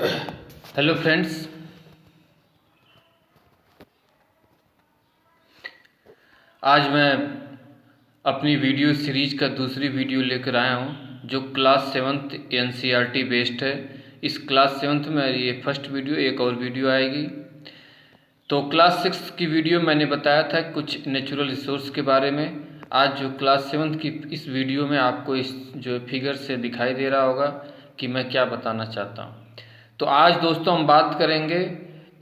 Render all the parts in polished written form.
Hello friends. आज मैं अपनी वीडियो सीरीज का दूसरी वीडियो लेकर आया हूं जो क्लास सेवन्थ एनसीईआरटी बेस्ड है। इस क्लास सेवन्थ में ये फर्स्ट वीडियो, एक और वीडियो आएगी। तो क्लास सिक्स की वीडियो मैंने बताया था कुछ नेचुरल रिसोर्स के बारे में। आज जो क्लास सेवन्थ की इस वीडियो में आपको इस जो फिगर से दिखाई दे रहा होगा कि मैं क्या बताना चाहता हूँ। तो आज दोस्तों हम बात करेंगे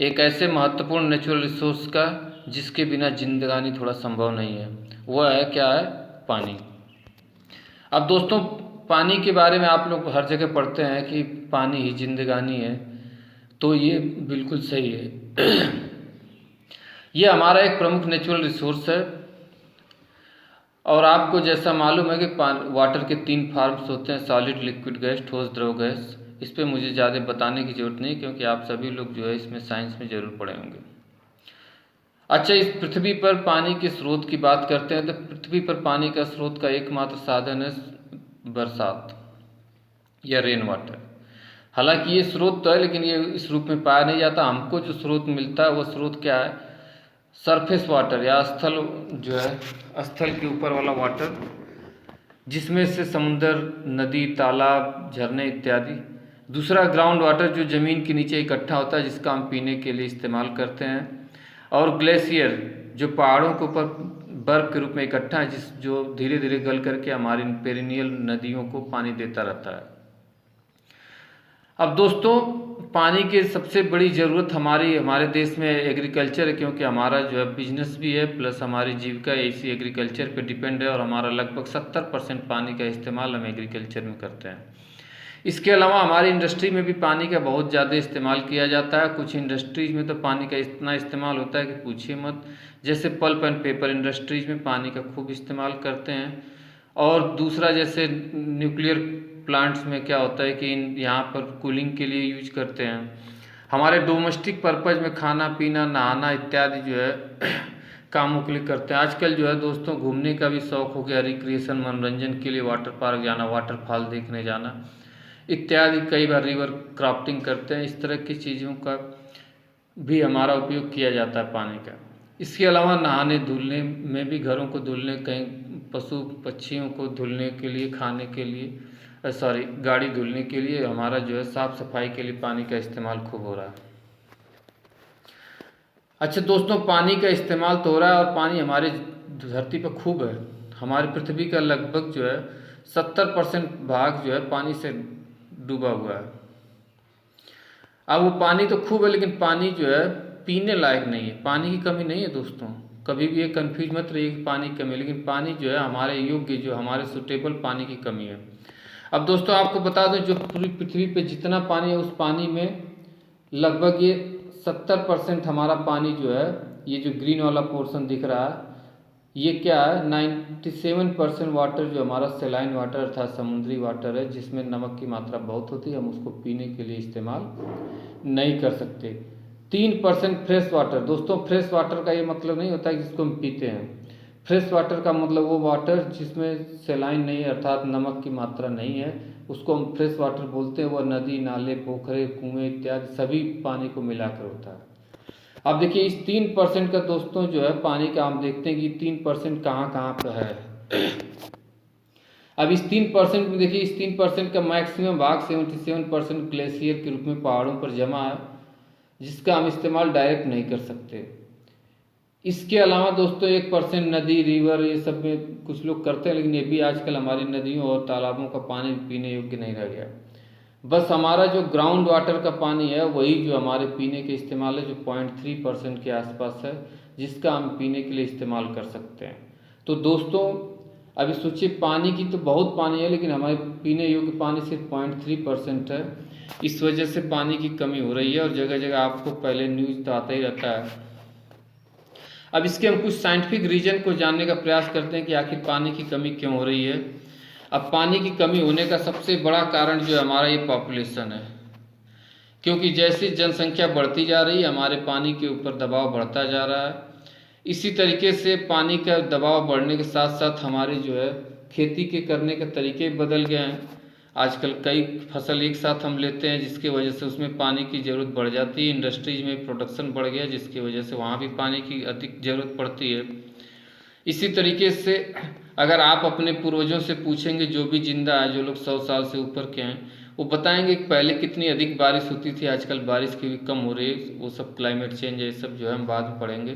एक ऐसे महत्वपूर्ण नेचुरल रिसोर्स का जिसके बिना जिंदगानी थोड़ा संभव नहीं है। वह है क्या है? पानी। अब दोस्तों, पानी के बारे में आप लोग हर जगह पढ़ते हैं कि पानी ही जिंदगानी है, तो ये बिल्कुल सही है। ये हमारा एक प्रमुख नेचुरल रिसोर्स है। और आपको जैसा मालूम है कि वाटर के 3 फॉर्म्स होते हैं, सॉलिड, लिक्विड गैस, ठोस, द्रव गैस। इस पे मुझे ज़्यादा बताने की ज़रूरत नहीं, क्योंकि आप सभी लोग जो है इसमें साइंस में ज़रूर पढ़े होंगे। अच्छा, इस पृथ्वी पर पानी के स्रोत की बात करते हैं तो पृथ्वी पर पानी का स्रोत का एकमात्र साधन है बरसात या रेन वाटर। हालांकि ये स्रोत तो है, लेकिन ये इस रूप में पाया नहीं जाता। हमको जो स्रोत मिलता है वो स्रोत क्या है? सरफेस वाटर या स्थल, जो है स्थल के ऊपर वाला वाटर, जिसमें से समुद्र, नदी, तालाब, झरने इत्यादि। दूसरा ग्राउंड वाटर जो ज़मीन के नीचे इकट्ठा होता है, जिसका हम पीने के लिए इस्तेमाल करते हैं। और ग्लेशियर जो पहाड़ों के ऊपर बर्फ़ के रूप में इकट्ठा है, जो धीरे धीरे गल करके हमारी पेरिनियल नदियों को पानी देता रहता है। अब दोस्तों, पानी की सबसे बड़ी ज़रूरत हमारे देश में एग्रीकल्चर है, क्योंकि हमारा जो है बिजनेस भी है प्लस हमारी जीविका इसी एग्रीकल्चर पे डिपेंड है। और हमारा लगभग 70% पानी का इस्तेमाल हम एग्रीकल्चर में करते हैं। इसके अलावा हमारी इंडस्ट्री में भी पानी का बहुत ज़्यादा इस्तेमाल किया जाता है। कुछ इंडस्ट्रीज़ में तो पानी का इतना इस्तेमाल होता है कि पूछिए मत। जैसे पल्प एंड पेपर इंडस्ट्रीज़ में पानी का खूब इस्तेमाल करते हैं। और दूसरा जैसे न्यूक्लियर प्लांट्स में क्या होता है कि यहाँ पर कूलिंग के लिए यूज करते हैं। हमारे डोमेस्टिक पर्पज़ में खाना पीना, नहाना इत्यादि जो है कामों के लिए करते हैं। आजकल जो है दोस्तों, घूमने का भी शौक़ हो गया, रिक्रिएशन मनोरंजन के लिए वाटर पार्क जाना, वाटरफॉल देखने जाना इत्यादि। कई बार रिवर क्राफ्टिंग करते हैं। इस तरह की चीज़ों का भी हमारा उपयोग किया जाता है पानी का। इसके अलावा नहाने धुलने में भी, घरों को धुलने, कहीं पशु पक्षियों को धुलने के लिए, खाने के लिए, गाड़ी धुलने के लिए, हमारा जो है साफ़ सफाई के लिए पानी का इस्तेमाल खूब हो रहा है। अच्छा दोस्तों, पानी का इस्तेमाल तो हो रहा है और पानी हमारे धरती पर खूब है। हमारी पृथ्वी का लगभग जो है 70% भाग जो है पानी से डूबा हुआ है। अब वो पानी तो खूब है, लेकिन पानी जो है पीने लायक नहीं है। पानी की कमी नहीं है दोस्तों, कभी भी ये कन्फ्यूज मत रहिए कि पानी की कमी है, लेकिन पानी जो है हमारे योग्य, जो हमारे सुटेबल पानी की कमी है। अब दोस्तों आपको बता दें, जो पूरी पृथ्वी पे जितना पानी है उस पानी में लगभग ये 70% हमारा पानी जो है, ये जो ग्रीन वाला पोर्शन दिख रहा है, ये क्या है? 97% वाटर जो हमारा सेलाइन वाटर अर्थात समुद्री वाटर है, जिसमें नमक की मात्रा बहुत होती है। हम उसको पीने के लिए इस्तेमाल नहीं कर सकते। 3% फ्रेश वाटर। दोस्तों, फ्रेश वाटर का ये मतलब नहीं होता है जिसको हम पीते हैं। फ्रेश वाटर का मतलब वो वाटर जिसमें सेलाइन नहीं है अर्थात नमक की मात्रा नहीं है, उसको हम फ्रेश वाटर बोलते हैं। वह नदी, नाले, पोखरे, कुएँ इत्यादि सभी पानी को मिलाकर होता है। अब देखिए, इस 3% का दोस्तों जो है पानी का, हम देखते हैं कि 3% कहाँ कहाँ पर है। अब इस 3% में देखिए, इस 3% का मैक्सिमम भाग 77% ग्लेशियर के रूप में पहाड़ों पर जमा है, जिसका हम इस्तेमाल डायरेक्ट नहीं कर सकते। इसके अलावा दोस्तों 1% नदी, रिवर, ये सब में कुछ लोग करते हैं, लेकिन ये भी आजकल हमारी नदियों और तालाबों का पानी पीने योग्य नहीं रह गया। बस हमारा जो ग्राउंड वाटर का पानी है वही जो हमारे पीने के इस्तेमाल है, जो 0.3% के आसपास है, जिसका हम पीने के लिए इस्तेमाल कर सकते हैं। तो दोस्तों अभी सोचिए, पानी की तो बहुत पानी है, लेकिन हमारे पीने योग्य पानी सिर्फ 0.3% है। इस वजह से पानी की कमी हो रही है और जगह जगह आपको पहले न्यूज़ तो आता ही रहता है। अब इसके हम कुछ साइंटिफिक रीजन को जानने का प्रयास करते हैं कि आखिर पानी की कमी क्यों हो रही है। अब पानी की कमी होने का सबसे बड़ा कारण जो है हमारा ये पॉपुलेशन है, क्योंकि जैसे जनसंख्या बढ़ती जा रही है हमारे पानी के ऊपर दबाव बढ़ता जा रहा है। इसी तरीके से पानी का दबाव बढ़ने के साथ साथ हमारे जो है खेती के करने के तरीके बदल गए हैं। आजकल कई फसल एक साथ हम लेते हैं, जिसकी वजह से उसमें पानी की ज़रूरत बढ़ जाती है। इंडस्ट्रीज में प्रोडक्शन बढ़ गया, जिसकी वजह से वहाँ भी पानी की अधिक ज़रूरत पड़ती है। इसी तरीके से अगर आप अपने पूर्वजों से पूछेंगे, जो भी जिंदा है, जो लोग 100 साल से ऊपर के हैं, वो बताएंगे कि पहले कितनी अधिक बारिश होती थी, आजकल बारिश की भी कम हो रही है। वो सब क्लाइमेट चेंज है, ये सब जो है हम बाद में पढ़ेंगे।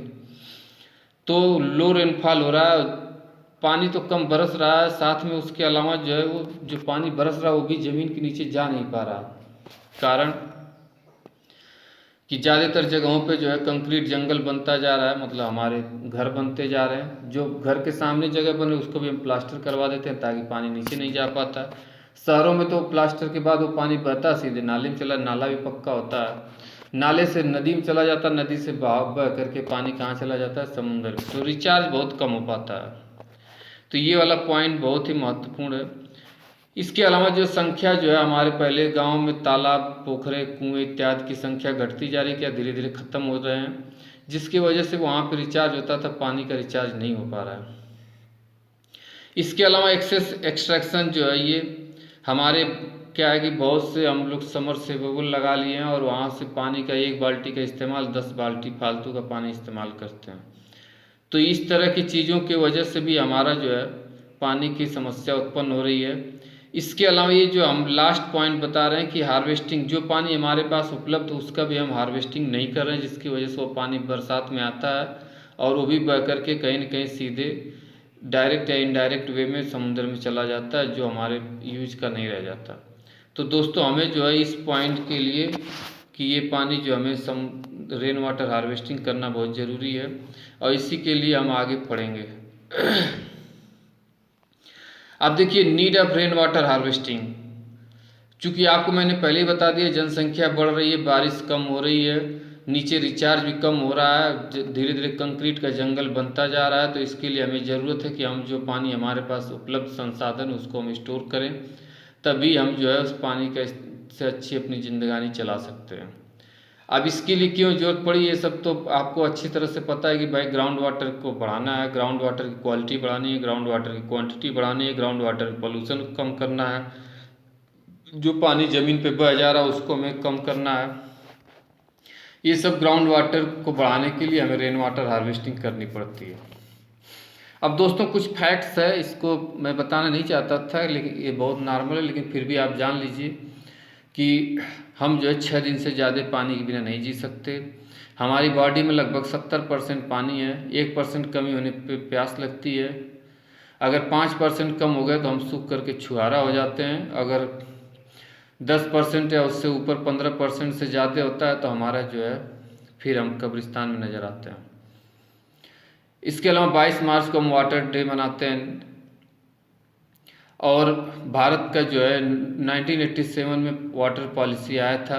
तो लो रेनफॉल हो रहा है, पानी तो कम बरस रहा है, साथ में उसके अलावा जो है वो जो पानी बरस रहा है वो भी ज़मीन के नीचे जा नहीं पा रहा। कारण कि ज़्यादातर जगहों पे जो है कंक्रीट जंगल बनता जा रहा है, मतलब हमारे घर बनते जा रहे हैं। जो घर के सामने जगह बने उसको भी हम प्लास्टर करवा देते हैं ताकि पानी नीचे नहीं जा पाता। शहरों में तो प्लास्टर के बाद वो पानी बहता सीधे नाले में चला, नाला भी पक्का होता है, नाले से नदी में चला जाता है, नदी से बहाव बह करके पानी कहाँ चला जाता है, समुद्र में। तो रिचार्ज बहुत कम हो पाता है। तो ये वाला पॉइंट बहुत ही महत्वपूर्ण है। इसके अलावा जो संख्या जो है, हमारे पहले गांव में तालाब, पोखरे, कुएं इत्यादि की संख्या घटती जा रही है, क्या धीरे धीरे खत्म हो रहे हैं, जिसकी वजह से वहाँ पर रिचार्ज होता था, पानी का रिचार्ज नहीं हो पा रहा है। इसके अलावा एक्सेस एक्सट्रैक्शन जो है, ये हमारे क्या है कि बहुत से हम लोग समरसेबल लगा लिए हैं और वहाँ से पानी का 1 बाल्टी का इस्तेमाल 10 बाल्टी फालतू का पानी इस्तेमाल करते हैं। तो इस तरह की चीज़ों की वजह से भी हमारा जो है पानी की समस्या उत्पन्न हो रही है। इसके अलावा ये जो हम लास्ट पॉइंट बता रहे हैं कि हार्वेस्टिंग, जो पानी हमारे पास उपलब्ध उसका भी हम हार्वेस्टिंग नहीं कर रहे हैं, जिसकी वजह से वो पानी बरसात में आता है और वो भी बह करके कहीं न कहीं सीधे डायरेक्ट या इनडायरेक्ट वे में समुद्र में चला जाता है, जो हमारे यूज का नहीं रह जाता। तो दोस्तों हमें जो है इस पॉइंट के लिए कि ये पानी जो हमें रेन वाटर हार्वेस्टिंग करना बहुत ज़रूरी है, और इसी के लिए हम आगे पढ़ेंगे। अब देखिए, need of rain water harvesting. चूँकि आपको मैंने पहले ही बता दिया, जनसंख्या बढ़ रही है, बारिश कम हो रही है, नीचे रिचार्ज भी कम हो रहा है, धीरे धीरे कंक्रीट का जंगल बनता जा रहा है। तो इसके लिए हमें ज़रूरत है कि हम जो पानी हमारे पास उपलब्ध संसाधन उसको हम स्टोर करें, तभी हम जो है उस पानी का से अच्छी अपनी ज़िंदगानी चला सकते हैं। अब इसके लिए क्यों जरूरत पड़ी, ये सब तो आपको अच्छी तरह से पता है कि भाई ग्राउंड वाटर को बढ़ाना है, ग्राउंड वाटर की क्वालिटी बढ़ानी है, ग्राउंड वाटर की क्वांटिटी बढ़ानी है, ग्राउंड वाटर पोल्यूशन कम करना है, जो पानी ज़मीन पे बह जा रहा है उसको हमें कम करना है। ये सब ग्राउंड वाटर को बढ़ाने के लिए हमें रेन वाटर हार्वेस्टिंग करनी पड़ती है। अब दोस्तों कुछ फैक्ट्स है, इसको मैं बताना नहीं चाहता था, लेकिन ये बहुत नॉर्मल है, लेकिन फिर भी आप जान लीजिए कि हम जो है 6 दिन से ज़्यादा पानी के बिना नहीं जी सकते। हमारी बॉडी में लगभग 70% पानी है, 1% कमी होने पे प्यास लगती है। अगर 5% कम हो गए तो हम सूख करके छुहारा हो जाते हैं। अगर 10% या उससे ऊपर 15% से ज़्यादा होता है तो हमारा जो है फिर हम कब्रिस्तान में नज़र आते हैं। इसके अलावा 22 मार्च को हम वाटर डे मनाते हैं, और भारत का जो है 1987 में वाटर पॉलिसी आया था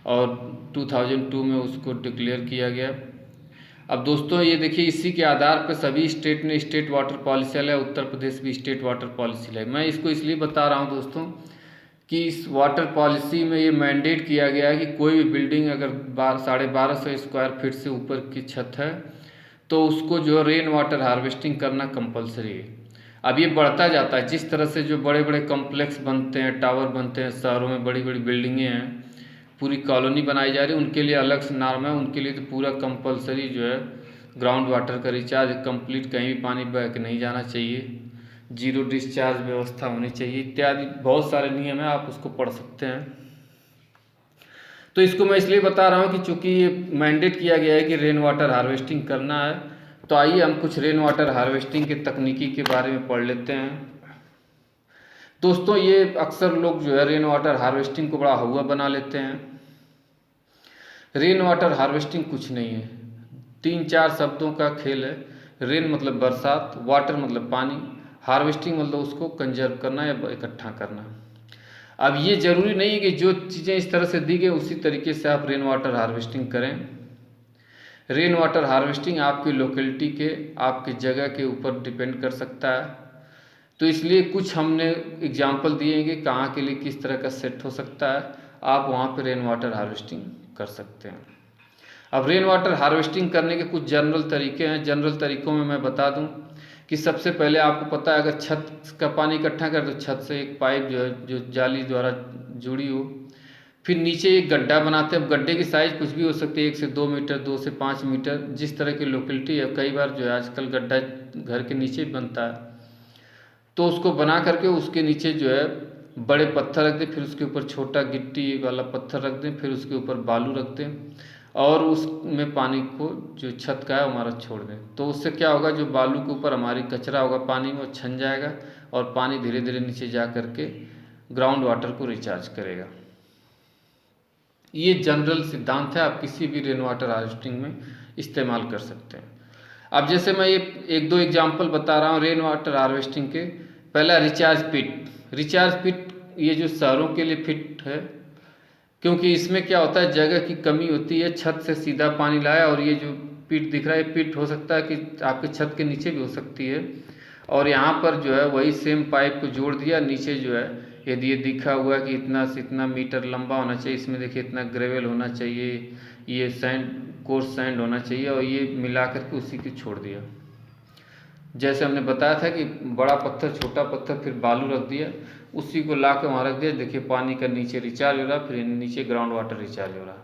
और 2002 में उसको डिक्लेयर किया गया। अब दोस्तों ये देखिए, इसी के आधार पर सभी स्टेट ने स्टेट वाटर पॉलिसी लाया, उत्तर प्रदेश भी स्टेट वाटर पॉलिसी लाई। मैं इसको इसलिए बता रहा हूँ दोस्तों कि इस वाटर पॉलिसी में ये मैंडेट किया गया है कि कोई भी बिल्डिंग अगर 1250 स्क्वायर फीट से ऊपर की छत है तो उसको जो रेन वाटर हार्वेस्टिंग करना कंपलसरी है। अब ये बढ़ता जाता है, जिस तरह से जो बड़े बड़े कॉम्प्लेक्स बनते हैं, टावर बनते हैं, शहरों में बड़ी बड़ी बिल्डिंगें हैं, पूरी कॉलोनी बनाई जा रही है, उनके लिए अलग से नॉर्म है, उनके लिए तो पूरा कंपलसरी जो है ग्राउंड वाटर का रिचार्ज कंप्लीट, कहीं भी पानी बह के नहीं जाना चाहिए, जीरो डिस्चार्ज व्यवस्था होनी चाहिए, इत्यादि बहुत सारे नियम हैं, आप उसको पढ़ सकते हैं। तो इसको मैं इसलिए बता रहा हूँ कि चूँकि ये मैंडेट किया गया है कि रेन वाटर हार्वेस्टिंग करना है, तो आइए हम कुछ रेन वाटर हार्वेस्टिंग के तकनीकी के बारे में पढ़ लेते हैं। दोस्तों ये अक्सर लोग जो है रेन वाटर हार्वेस्टिंग को बड़ा हुआ बना लेते हैं। रेन वाटर हार्वेस्टिंग कुछ नहीं है, 3-4 शब्दों का खेल है। रेन मतलब बरसात, वाटर मतलब पानी, हार्वेस्टिंग मतलब उसको कंजर्व करना या इकट्ठा करना। अब ये ज़रूरी नहीं है कि जो चीज़ें इस तरह से दी गई उसी तरीके से आप रेन वाटर हार्वेस्टिंग करें। रेन वाटर हार्वेस्टिंग आपकी लोकेलिटी के, आपकी जगह के ऊपर डिपेंड कर सकता है। तो इसलिए कुछ हमने एग्जाम्पल दिए हैं कि कहाँ के लिए किस तरह का सेट हो सकता है, आप वहाँ पर रेन वाटर हार्वेस्टिंग कर सकते हैं। अब रेन वाटर हार्वेस्टिंग करने के कुछ जनरल तरीके हैं। जनरल तरीक़ों में मैं बता दूं कि सबसे पहले आपको पता है अगर छत का पानी इकट्ठा कर तो छत से एक पाइप जो है जो जाली द्वारा जुड़ी हो, फिर नीचे एक गड्ढा बनाते हैं। अब गड्ढे की साइज़ कुछ भी हो सकती है, 1 से 2 मीटर, 2 से 5 मीटर, जिस तरह की लोकेलिटी है। कई बार जो है आजकल गड्ढा घर के नीचे भी बनता है, तो उसको बना करके उसके नीचे जो है बड़े पत्थर रख दें, फिर उसके ऊपर छोटा गिट्टी वाला पत्थर रख दें, फिर उसके ऊपर बालू रख दें और उसमें पानी को जो छत का है हमारा छोड़ दें। तो उससे क्या होगा, जो बालू के ऊपर हमारी कचरा होगा पानी में वो छन जाएगा और पानी धीरे धीरे नीचे जा करके ग्राउंड वाटर को रिचार्ज करेगा। ये जनरल सिद्धांत है, आप किसी भी रेन वाटर हार्वेस्टिंग में इस्तेमाल कर सकते हैं। अब जैसे मैं ये 1-2 एग्जाम्पल बता रहा हूँ रेन वाटर हार्वेस्टिंग के। पहला रिचार्ज पिट। रिचार्ज पिट ये जो शहरों के लिए फिट है, क्योंकि इसमें क्या होता है जगह की कमी होती है, छत से सीधा पानी लाया। और ये जो पिट दिख रहा है पिट हो सकता है कि आपके छत के नीचे भी हो सकती है। और यहाँ पर जो है वही सेम पाइप को जोड़ दिया, नीचे जो है यदि ये दिखा हुआ है कि इतना से इतना मीटर लंबा होना चाहिए, इसमें देखिए इतना ग्रेवल होना चाहिए, ये सैंड कोर्स सैंड होना चाहिए, और ये मिला करके उसी को छोड़ दिया। जैसे हमने बताया था कि बड़ा पत्थर छोटा पत्थर फिर बालू रख दिया, उसी को ला के वहाँ रख दिया। देखिए पानी का नीचे रिचार्ज हो रहा, फिर नीचे ग्राउंड वाटर रिचार्ज हो रहा।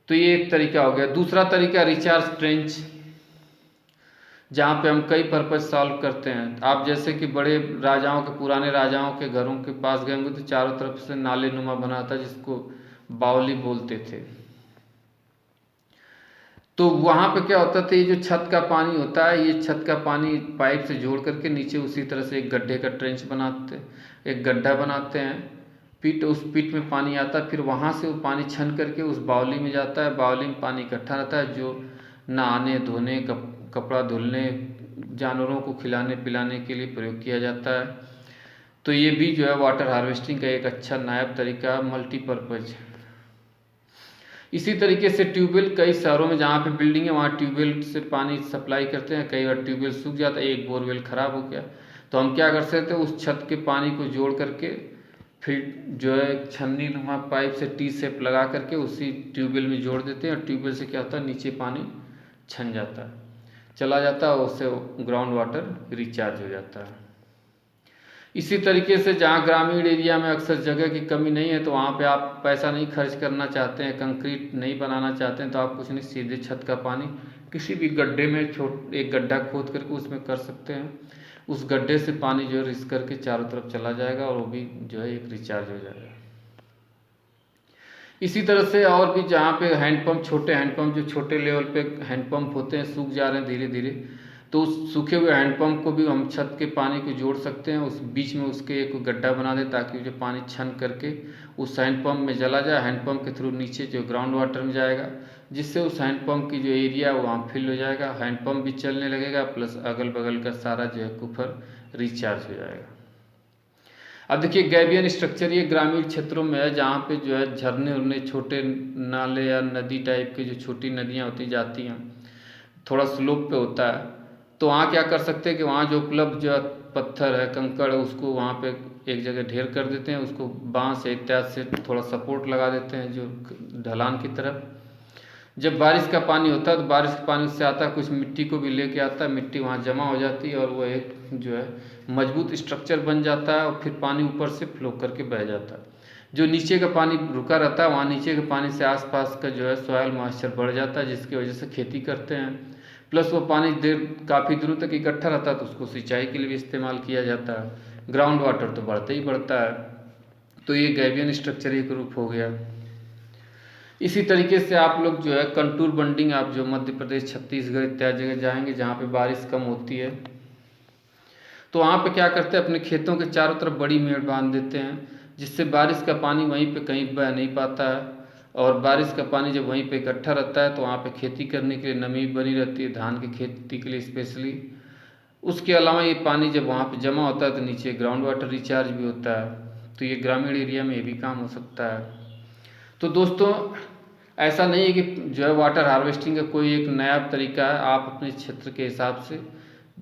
तो ये एक तरीका हो गया। दूसरा तरीका रिचार्ज ट्रेंच, जहाँ पे हम कई पर्पज सॉल्व करते हैं। आप जैसे कि बड़े राजाओं के पुराने राजाओं के घरों के पास गए होंगे तो चारों तरफ से नाले नुमा बना था जिसको बावली बोलते थे। तो वहाँ पे क्या होता था, ये जो छत का पानी होता है, ये छत का पानी पाइप से जोड़ करके नीचे उसी तरह से एक गड्ढे का ट्रेंच बनाते, एक गड्ढा बनाते हैं। पिट, उस पिट में पानी आता है, फिर वहाँ से वो पानी छन करके उस बावली में जाता है। बावली में पानी इकट्ठा रहता है जो नहाने धोने, कपड़ा धुलने, जानवरों को खिलाने पिलाने के लिए प्रयोग किया जाता है। तो ये भी जो है वाटर हार्वेस्टिंग का एक अच्छा नायाब तरीका, मल्टीपर्पज़। इसी तरीके से ट्यूबवेल, कई शहरों में जहाँ पे बिल्डिंग है वहाँ ट्यूबवेल से पानी सप्लाई करते हैं। कई बार ट्यूबवेल सूख जाता है, एक बोरवेल ख़राब हो गया तो हम क्या कर सकते हैं, उस छत के पानी को जोड़ करके फिर जो है छन्नी नुमा पाइप से टी शेप लगा करके उसी ट्यूबवेल में जोड़ देते हैं। और ट्यूबवेल से क्या होता है, नीचे पानी छन जाता है, चला जाता है, उससे ग्राउंड वाटर रिचार्ज हो जाता है। इसी तरीके से जहाँ ग्रामीण एरिया में अक्सर जगह की कमी नहीं है तो वहाँ पे आप पैसा नहीं खर्च करना चाहते हैं, कंक्रीट नहीं बनाना चाहते हैं, तो आप कुछ नहीं सीधे छत का पानी किसी भी गड्ढे में एक गड्ढा खोद करके उसमें कर सकते हैं। उस गड्ढे से पानी जो है रिस करके चारों तरफ चला जाएगा और वो भी जो है एक रिचार्ज हो जाएगा। इसी तरह से और भी जहाँ पे हैंडपम्प, छोटे हैंडपम्प जो छोटे लेवल पे हैंडपम्प होते हैं सूख जा रहे हैं धीरे धीरे, तो उस सूखे हुए हैंडपम्प को भी हम छत के पानी को जोड़ सकते हैं। उस बीच में उसके एक गड्ढा बना दें ताकि जो पानी छन करके उस हैंडपम्प में चला जाए, हैंडपम्प के थ्रू नीचे जो ग्राउंड वाटर में जाएगा, जिससे उस हैंडपम्प की जो एरिया है वहाँ फिल हो जाएगा, हैंडपम्प भी चलने लगेगा, प्लस अगल बगल का सारा जो है कुफर रिचार्ज हो जाएगा। अब देखिए गैबियन स्ट्रक्चर ये ग्रामीण क्षेत्रों में है जहाँ पे जो है झरने उरने, छोटे नाले या नदी टाइप की जो छोटी नदियाँ होती जाती हैं, थोड़ा स्लोप पे होता है। तो वहाँ क्या कर सकते हैं कि वहाँ जो उपलब्ध जो पत्थर है, कंकड़ है, उसको वहाँ पे एक जगह ढेर कर देते हैं, उसको बांस या इत्यादि से थोड़ा सपोर्ट लगा देते हैं जो ढलान की तरफ। जब बारिश का पानी होता है तो बारिश के पानी उससे आता है, कुछ मिट्टी को भी लेके आता है, मिट्टी वहाँ जमा हो जाती है और वो एक जो है मजबूत स्ट्रक्चर बन जाता है और फिर पानी ऊपर से फ्लो करके बह जाता है। जो नीचे का पानी रुका रहता है वहाँ नीचे के पानी से आसपास का जो है सॉयल मॉइस्चर बढ़ जाता है, जिसकी वजह से खेती करते हैं। प्लस वो पानी काफ़ी दिनों तक इकट्ठा रहता है तो उसको सिंचाई के लिए भी इस्तेमाल किया जाता है। ग्राउंड वाटर तो बढ़ता ही बढ़ता है। तो ये गैबियन स्ट्रक्चर एक रूप हो गया। इसी तरीके से आप लोग जो है कंटूर बंडिंग, आप जो मध्य प्रदेश, छत्तीसगढ़ इत्यादि जगह जाएंगे जहाँ पे बारिश कम होती है तो वहाँ पे क्या करते हैं, अपने खेतों के चारों तरफ बड़ी मेड़ बांध देते हैं, जिससे बारिश का पानी वहीं पे कहीं बह नहीं पाता है। और बारिश का पानी जब वहीं पे इकट्ठा रहता है तो वहाँ पे खेती करने के लिए नमी बनी रहती है, धान की खेती के लिए स्पेशली। उसके अलावा ये पानी जब वहाँ पे जमा होता है तो नीचे ग्राउंड वाटर रिचार्ज भी होता है। तो ये ग्रामीण एरिया में ये भी काम हो सकता है। तो दोस्तों ऐसा नहीं है कि जो है वाटर हार्वेस्टिंग का कोई एक नया तरीका है, आप अपने क्षेत्र के हिसाब से,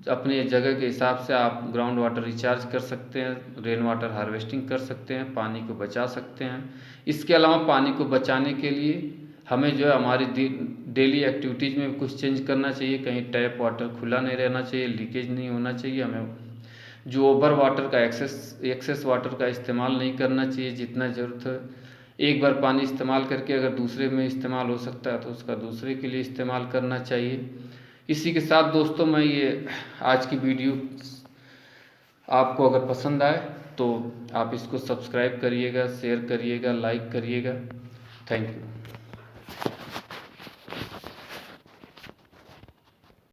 अपने जगह के हिसाब से आप ग्राउंड वाटर रिचार्ज कर सकते हैं, रेन वाटर हार्वेस्टिंग कर सकते हैं, पानी को बचा सकते हैं। इसके अलावा पानी को बचाने के लिए हमें जो है हमारी डेली एक्टिविटीज़ में कुछ चेंज करना चाहिए। कहीं टैप वाटर खुला नहीं रहना चाहिए, लीकेज नहीं होना चाहिए। हमें जो ओवर वाटर का एक्सेस वाटर का इस्तेमाल नहीं करना चाहिए। जितना ज़रूरत है एक बार पानी इस्तेमाल करके अगर दूसरे में इस्तेमाल हो सकता है तो उसका दूसरे के लिए इस्तेमाल करना चाहिए। इसी के साथ दोस्तों मैं ये आज की वीडियो आपको अगर पसंद आए तो आप इसको सब्सक्राइब करिएगा, शेयर करिएगा, लाइक करिएगा। Thank you.